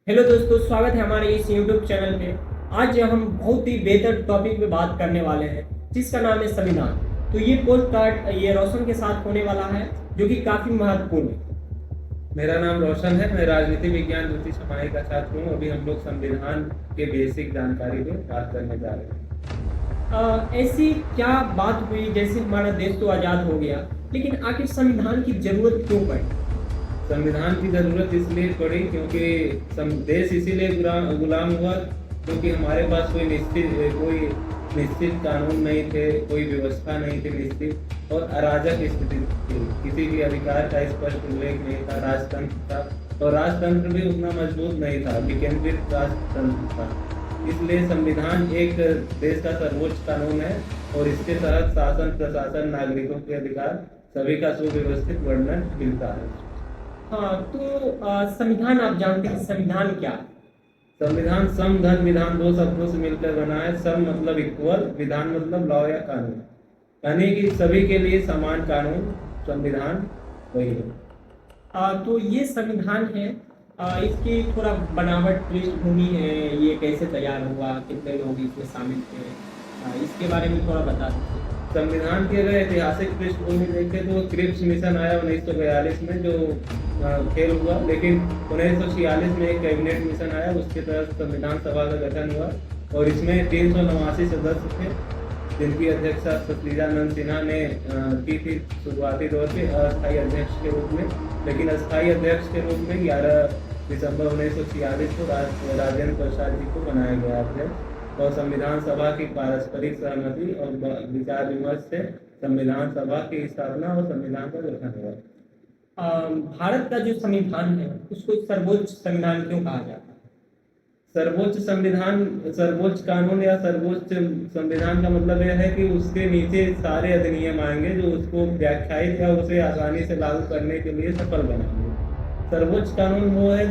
Hello दोस्तों, स्वागत है हमारे इस यूट्यूब चैनल पे। आज हम बहुत ही बेहतर टॉपिक पे बात करने वाले हैं जिसका नाम है संविधान। तो ये पोस्टकार्ड ये रोशन के साथ होने वाला है जो कि काफ़ी महत्वपूर्ण है। मेरा नाम रोशन है। मैं राजनीति विज्ञान द्वितीय छमाही का छात्र हूँ। अभी हम लोग संविधान के बेसिक जानकारी पे बात करने जा रहे हैं। ऐसी क्या बात हुई जैसे हमारा देश तो आज़ाद हो गया, लेकिन आखिर संविधान की ज़रूरत क्यों पड़ी? संविधान की ज़रूरत इसलिए पड़ी क्योंकि देश इसीलिए गुलाम हुआ क्योंकि हमारे पास कोई निश्चित कानून नहीं थे, कोई व्यवस्था नहीं थी निश्चित, और अराजक स्थिति थी। किसी भी अधिकार का स्पष्ट उल्लेख नहीं था। राजतंत्र था और राजतंत्र भी उतना मजबूत नहीं था, विकेंद्रित राजतंत्र था। इसलिए संविधान एक देश का सर्वोच्च कानून है और इसके तहत शासन, प्रशासन, नागरिकों के अधिकार सभी का सुव्यवस्थित वर्णन मिलता है। हाँ, तो संविधान, आप जानते हैं संविधान क्या है? संविधान सम धन विधान दो शब्दों से मिलकर बना है। सम मतलब इक्वल, विधान मतलब लॉ या कानून, यानी कि सभी के लिए समान कानून। संविधान वही है। तो ये संविधान है, इसकी थोड़ा बनावट, पृष्ठभूमि है, ये कैसे तैयार हुआ, कितने लोग इसमें शामिल थे, इसके बारे में थोड़ा बता दीजिए। संविधान की अगर ऐतिहासिक पृष्ठभूमि देखें तो क्रिप्स मिशन आया 1942 में, जो फेल हुआ, लेकिन 1946 में एक कैबिनेट मिशन आया, उसके तहत संविधान सभा का गठन हुआ और इसमें 389 सदस्य थे जिनकी अध्यक्षता सतीजानंद सिन्हा ने की थी शुरुआती दौर के अस्थायी अध्यक्ष के रूप में। लेकिन अस्थायी अध्यक्ष के रूप में 11 दिसंबर 1946 को राजेंद्र प्रसाद जी को बनाया गया अध्यक्ष, और संविधान सभा की पारस्परिक सहमति और विचार विमर्श से संविधान सभा की स्थापना और संविधान का गठन हुआ। भारत का जो संविधान है उसको सर्वोच्च संविधान क्यों कहा जाता है? सर्वोच्च संविधान, सर्वोच्च कानून या सर्वोच्च संविधान का मतलब यह है कि उसके नीचे सारे अधिनियम आएंगे जो उसको व्याख्यायित या उसे आसानी से लागू करने के लिए सफल बनाएंगे। सर्वोच्च कानून वो है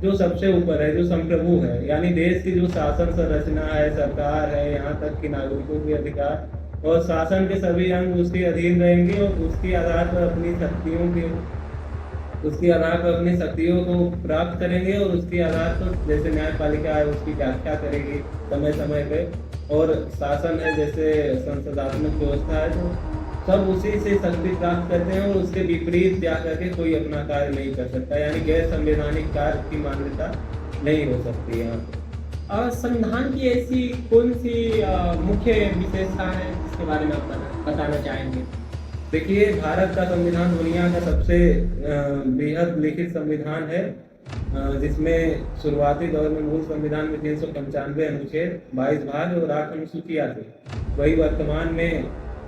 जो सबसे ऊपर है, जो संप्रभु है, यानी देश की जो शासन संरचना है, सरकार है, यहाँ तक कि नागरिकों के अधिकार और शासन के सभी अंग उसके अधीन रहेंगे और उसके आधार पर अपनी शक्तियों को प्राप्त करेंगे और उसके आधार पर जैसे न्यायपालिका है उसकी व्याख्या करेगी समय समय पे, और शासन है जैसे संसदात्मक व्यवस्था है, तो सब उसी से शक्ति प्राप्त करते हैं और उसके विपरीत जा करके कोई अपना कार्य नहीं कर सकता, यानी गैर संवैधानिक कार्य की मान्यता नहीं हो सकती यहाँ। संविधान की ऐसी कौन सी मुख्य विशेषता है जिसके बारे में आप बताना चाहेंगे? देखिए, भारत का संविधान दुनिया का सबसे बृहद लिखित संविधान है, जिसमें शुरुआती दौर में मूल संविधान में 395 अनुच्छेद, 22 भाग और 8 अनुसूचियाँ थी। वही वर्तमान में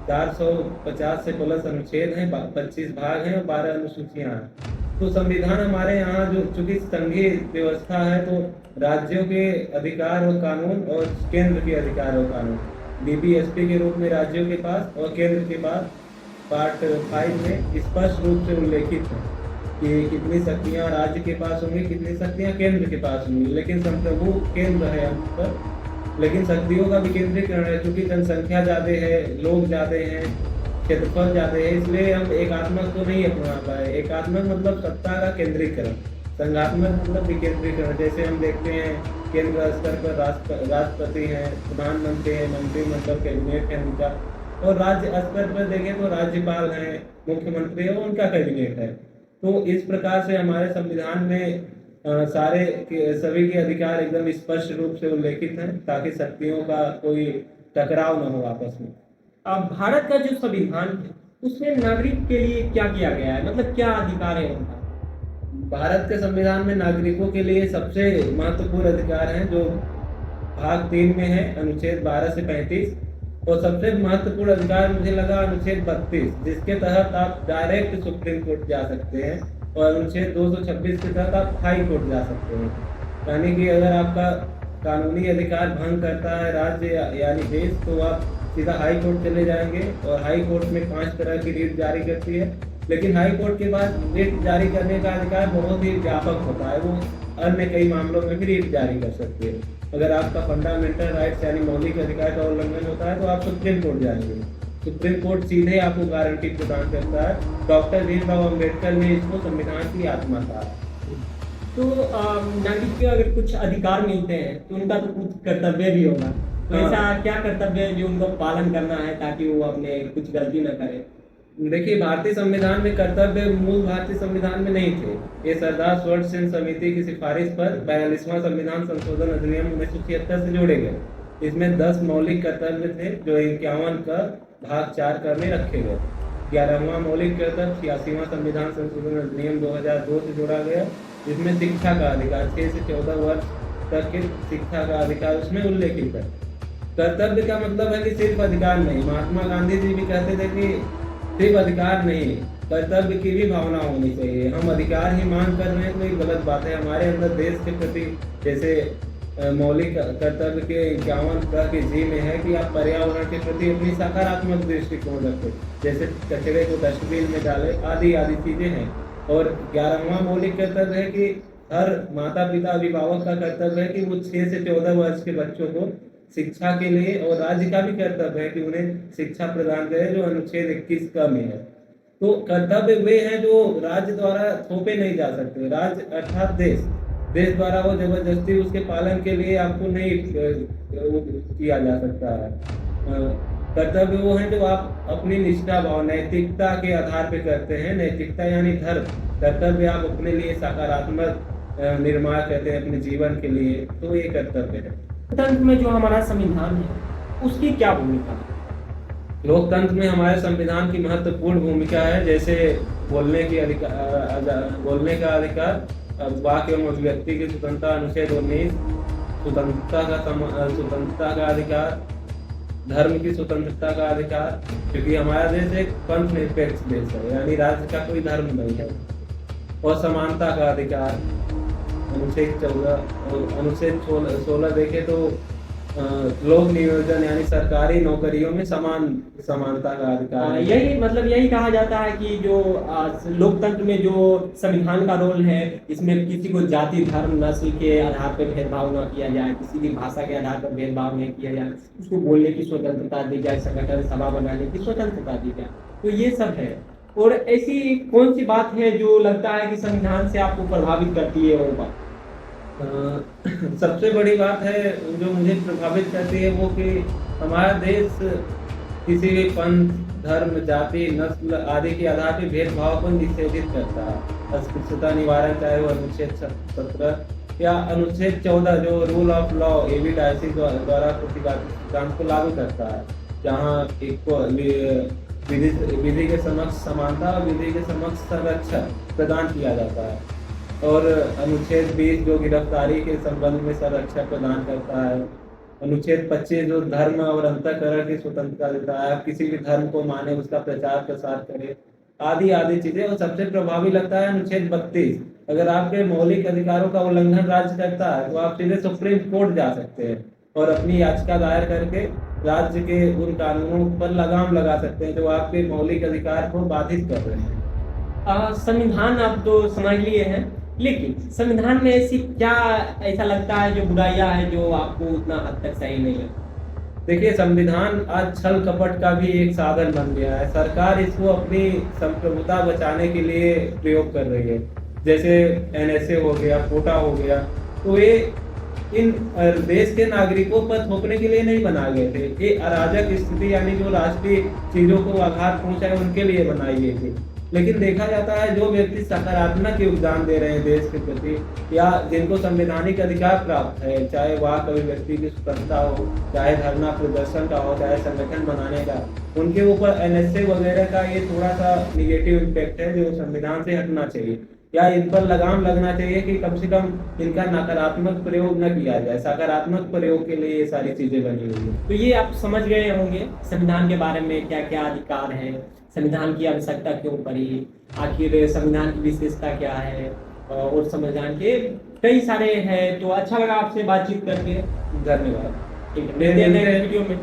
450 से प्लस अनुच्छेद हैं, 25 भाग हैं और 12 अनुसूचियाँ हैं। तो संविधान हमारे यहाँ जो चूंकि संघीय व्यवस्था है, तो राज्यों के अधिकार और कानून और केंद्र के अधिकार और कानून डीपीएसपी के रूप में राज्यों के पास और केंद्र के पास पार्ट 5 में स्पष्ट रूप से उल्लेखित है कि कितनी शक्तियाँ राज्य के पास होंगी, कितनी शक्तियाँ केंद्र के पास होंगी। लेकिन संप्रभु केंद्र है हम पर, लेकिन शक्तियों का विकेंद्रीकरण है। चूंकि जनसंख्या ज़्यादा है, लोग ज़्यादा हैं, क्षेत्रफल ज़्यादा है, इसलिए हम एकात्मक तो नहीं अपना पाए। एकात्मक मतलब सत्ता का केंद्रीकरण, संघात्मक मतलब विकेंद्रीकरण। जैसे हम देखते हैं केंद्र स्तर पर राष्ट्रपति हैं, प्रधानमंत्री हैं, मंत्रिमंडल कैबिनेट है उनका, और राज्य स्तर पर देखें तो राज्यपाल हैं, मुख्यमंत्री है, उनका कैबिनेट है। तो इस प्रकार से हमारे संविधान में सभी के अधिकार एकदम स्पष्ट रूप से उल्लेखित हैं ताकि शक्तियों का कोई टकराव न हो आपस में। अब भारत का जो संविधान है उसमें नागरिक के लिए क्या किया गया है, मतलब क्या अधिकार है उनका? भारत के संविधान में नागरिकों के लिए सबसे महत्वपूर्ण अधिकार हैं जो भाग 3 में है, अनुच्छेद 12 से 35, और सबसे महत्वपूर्ण अधिकार मुझे लगा अनुच्छेद 32, जिसके तहत आप डायरेक्ट सुप्रीम कोर्ट जा सकते हैं, और अनुच्छेद 226 के तहत आप हाई कोर्ट जा सकते हैं। यानी कि अगर आपका कानूनी अधिकार भंग करता है राज्य यानी देश, तो आप सीधा हाई कोर्ट चले जाएंगे, और हाई कोर्ट में 5 तरह की रीट जारी करती है। लेकिन हाई कोर्ट के बाद रीट जारी करने का अधिकार बहुत ही व्यापक होता है, वो अन्य कई मामलों में भी रीट जारी कर सकती है। अगर आपका फंडामेंटल राइट्स यानी मौलिक अधिकार का उल्लंघन होता है तो आप सुप्रीम कोर्ट जाएंगे। सुप्रीम कोर्ट सीधे आपको गारंटी प्रदान करता है। डॉक्टर भीमराव अम्बेडकर ने इसको संविधान की आत्मा कहा। तो नागरिक को अगर कुछ अधिकार मिलते हैं तो उनका तो कुछ कर्तव्य भी होगा, तो हाँ। ऐसा क्या कर्तव्य है जो उनको पालन करना है ताकि वो अपने कुछ गलती न करे? देखिए, भारतीय संविधान में कर्तव्य मूल भारतीय संविधान में नहीं थे। ये सरदार स्वर्ण सेन समिति की सिफारिश पर 42वां संविधान संशोधन अधिनियम 1976 से जोड़े गए। इसमें 10 मौलिक कर्तव्य थे जो 51 का भाग 4 क में रखे गए। 11वां मौलिक कर्तव्य 86वां संविधान संशोधन अधिनियम 2002 से जोड़ा गया, जिसमें शिक्षा का अधिकार 6 से 14 वर्ष तक के शिक्षा का अधिकार उसमें उल्लेखित है। कर्तव्य का मतलब है कि सिर्फ अधिकार नहीं। महात्मा गांधी जी भी कहते थे कि सिर्फ अधिकार नहीं, कर्तव्य की भी भावना होनी चाहिए। हम अधिकार ही मांग कर रहे हैं तो ये गलत बात है। हमारे अंदर देश के प्रति जैसे मौलिक कर्तव्य के 51 के जी में है कि आप पर्यावरण के प्रति अपनी सकारात्मक दृष्टिकोण रखें, जैसे कचरे को डस्टबिन में डालें, आदि आदि चीजें हैं। और 11वां मौलिक कर्तव्य है कि हर माता पिता अभिभावक का कर्तव्य है कि वो 6 से 14 वर्ष के बच्चों को शिक्षा के लिए, और राज्य का भी कर्तव्य है कि उन्हें शिक्षा प्रदान करें, जो अनुच्छेद 21 का में है। तो कर्तव्य वे हैं जो राज्य द्वारा थोपे नहीं जा सकते। राज्य अर्थात देश द्वारा वो जबरदस्ती उसके पालन के लिए आपको नहीं किया जा सकता है। कर्तव्य वो हैं जो आप अपनी निष्ठा भाव नैतिकता के आधार पे करते हैं। नैतिकता यानी धर्म। कर्तव्य आप अपने लिए सकारात्मक निर्माण करते हैं अपने जीवन के लिए, तो ये कर्तव्य है। लोकतंत्र में जो हमारा संविधान है उसकी क्या भूमिका है? लोकतंत्र में हमारे संविधान की महत्वपूर्ण भूमिका है, जैसे बोलने का अधिकार, वाक एवं अभिव्यक्ति की स्वतंत्रता अनुच्छेद 19, स्वतंत्रता का अधिकार, धर्म की स्वतंत्रता का अधिकार, क्योंकि हमारा देश एक पंथ निरपेक्ष देश है, यानी राज्य का कोई धर्म नहीं है। और समानता का अधिकार अनुच्छेद 14 और अनुच्छेद 16 देखे तो लोक नियोजन यानी सरकारी नौकरियों में समानता का अधिकार है। यही कहा जाता है कि जो लोकतंत्र में जो संविधान का रोल है, इसमें किसी को जाति धर्म नस्ल के आधार पर भेदभाव न किया जाए, किसी भी भाषा के आधार पर भेदभाव नहीं किया जाए, उसको बोलने की स्वतंत्रता दी जाए, संगठन सभा बनाने की स्वतंत्रता दी जाए, तो ये सब है। और ऐसी कौन सी बात है जो लगता है कि संविधान से आपको प्रभावित करती है? वो बात सबसे बड़ी बात है जो मुझे प्रभावित करती है वो कि हमारा देश किसी भी पंथ धर्म जाति नस्ल आदि के आधार पर भेदभाव को निषेधित करता है। अस्पृश्यता निवारण, चाहे वो अनुच्छेद 17 या अनुच्छेद 14 जो रूल ऑफ लॉ एबी डायसी द्वारा सिद्धांत को लागू करता है, जहाँ विधि के समक्ष समानता और विधि के समक्ष संरक्षण प्रदान किया जाता है। और अनुच्छेद 20 जो गिरफ्तारी के संबंध में संरक्षण प्रदान करता है। अनुच्छेद 25 जो धर्म और अंतःकरण की स्वतंत्रता देता है, आप किसी भी धर्म को माने उसका प्रचार प्रसार करें, आदि आदि चीजें। और सबसे प्रभावी लगता है अनुच्छेद 32, अगर आपके मौलिक अधिकारों का उल्लंघन राज्य करता है तो आप सीधे सुप्रीम कोर्ट जा सकते हैं और अपनी याचिका दायर करके राज्य के उन कानूनों पर लगाम लगा सकते हैं जो आपके मौलिक अधिकार को बाधित कर रहे हैं। संविधान आप तो समझ लिए हैं, लेकिन संविधान में ऐसी क्या ऐसा लगता है जो बुराइयां है जो आपको उतना हद तक सही नहीं है? देखिए, संविधान आज छल कपट का भी एक साधन बन गया है। सरकार इसको अपनी संप्रभुता बचाने के लिए प्रयोग कर रही है, जैसे NSA हो गया, कोटा हो गया। तो ये इन देश के नागरिकों पर थोपने के लिए नहीं बनाए गए थे। ये अराजक स्थिति यानी जो राष्ट्रीय चीजों को आघात पहुंचाए उनके लिए बनाई गई थी। लेकिन देखा जाता है जो व्यक्ति सकारात्मक योगदान दे रहे हैं देश के प्रति, या जिनको संवैधानिक अधिकार प्राप्त है, चाहे वाक अभिव्यक्ति की स्वतंत्रता हो, चाहे धरना प्रदर्शन का हो, चाहे संगठन बनाने का, उनके ऊपर NSA वगैरह का ये थोड़ा सा निगेटिव इम्पैक्ट है जो संविधान से हटना चाहिए, या इन पर लगाम लगना चाहिए कि कम से कम इनका नकारात्मक प्रयोग न किया जाए। सकारात्मक प्रयोग के लिए ये सारी चीजें बनी हुई है। तो ये आप समझ गए होंगे संविधान के बारे में क्या क्या अधिकार है, संविधान की आवश्यकता क्यों पड़ी, आखिर संविधान की विशेषता क्या है, और संविधान के कई सारे हैं। तो अच्छा लगा आपसे बातचीत करके, धन्यवाद। ठीक है, मिलते हैं नए वीडियो में।